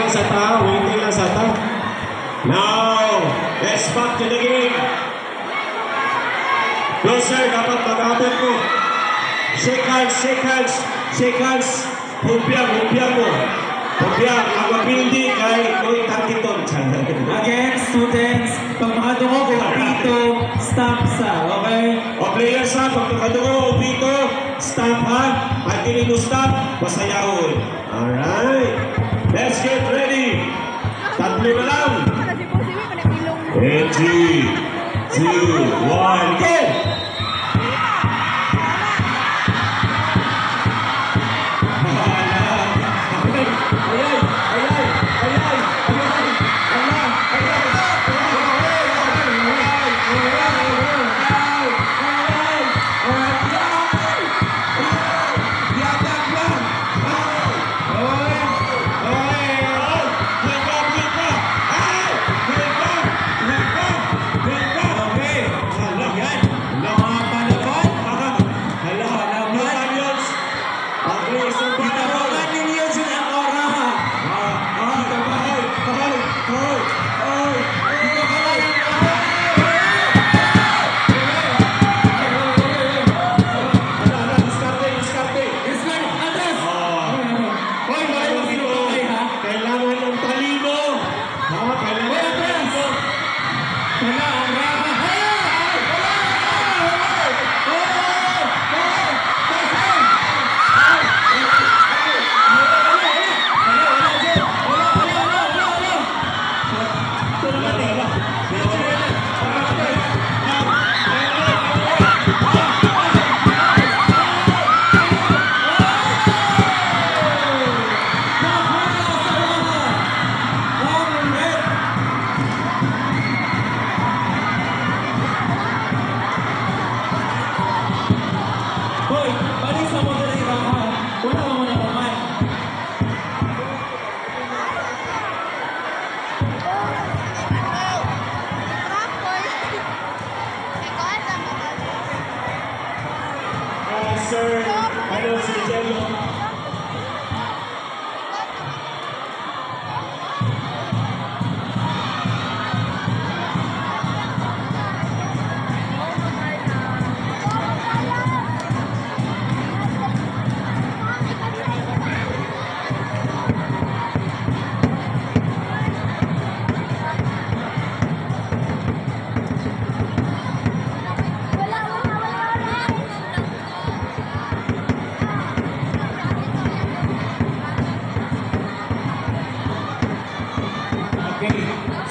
lang sa ta. Waiting lang sa ta. Now, let's back to the game. Closer, dapat mag-abot mo. Shake hands, shake hands, shake hands. Humpiang mo. Humpiang, ang mapindi kay Koy Takiton. Again, students, pag makadungo ko dito, stop sa, okay? O players ha, pag makadungo dito, stop ha. At hindi mo stop, masayahon. Alright. Let's get ready. Tatlo na lang. 3, 2, 1, go! Sir, ano si Jello?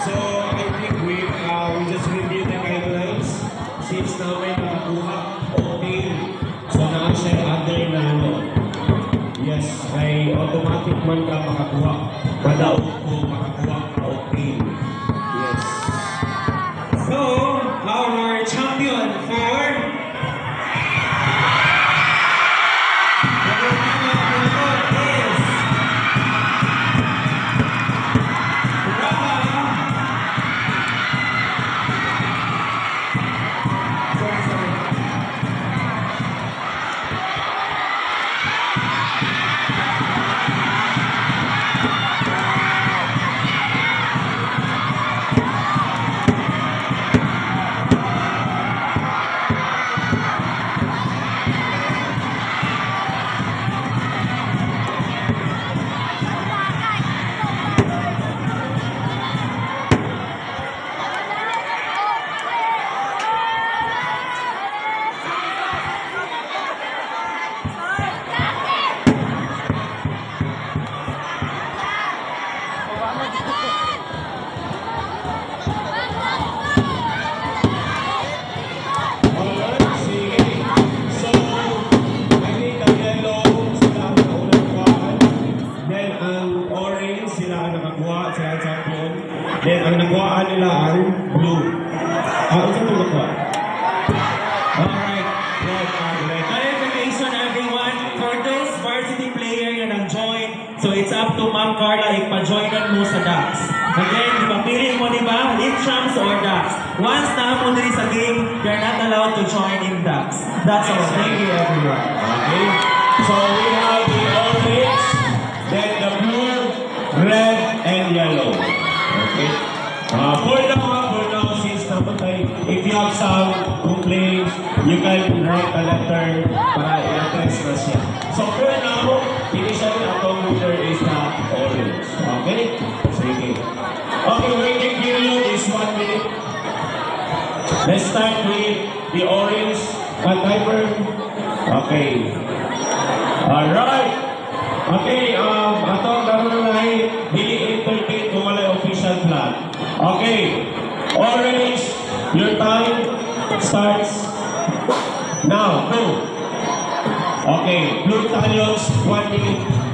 So I think we just review the guidelines. Since now may makakuha, okay. So na siya other na ano. Yes, ay automatic man ka makakuha. Madaog ko makakuha, okay. Yes. So, our champion for then ang nagwaan nila ang blue. Isa itong nagwa. Alright. Clarification everyone, for those varsity player na nag-join, so it's up to Ma'am Carla ipa-joinan mo sa DAX. Again, ipapili mo diba, Intrams or DAX. Once na mo din sa game, you're not allowed to join in DAX. That's all. Thank you everyone. Okay. So we have the orange, then the blue, red, and yellow. Okay? For now, since namatay, if you have some complaints, you can write a letter para i-address na siya. So for now, initially, atong leader is the orange. Okay? Sige. Okay, waiting period is 1 minute. Let's start with the orange timer. Okay. Alright. Okay, atong karon na dili entertain kung wala official plan. Okay. Orange, your time starts now. Go. Okay, blue talons, 1 minute.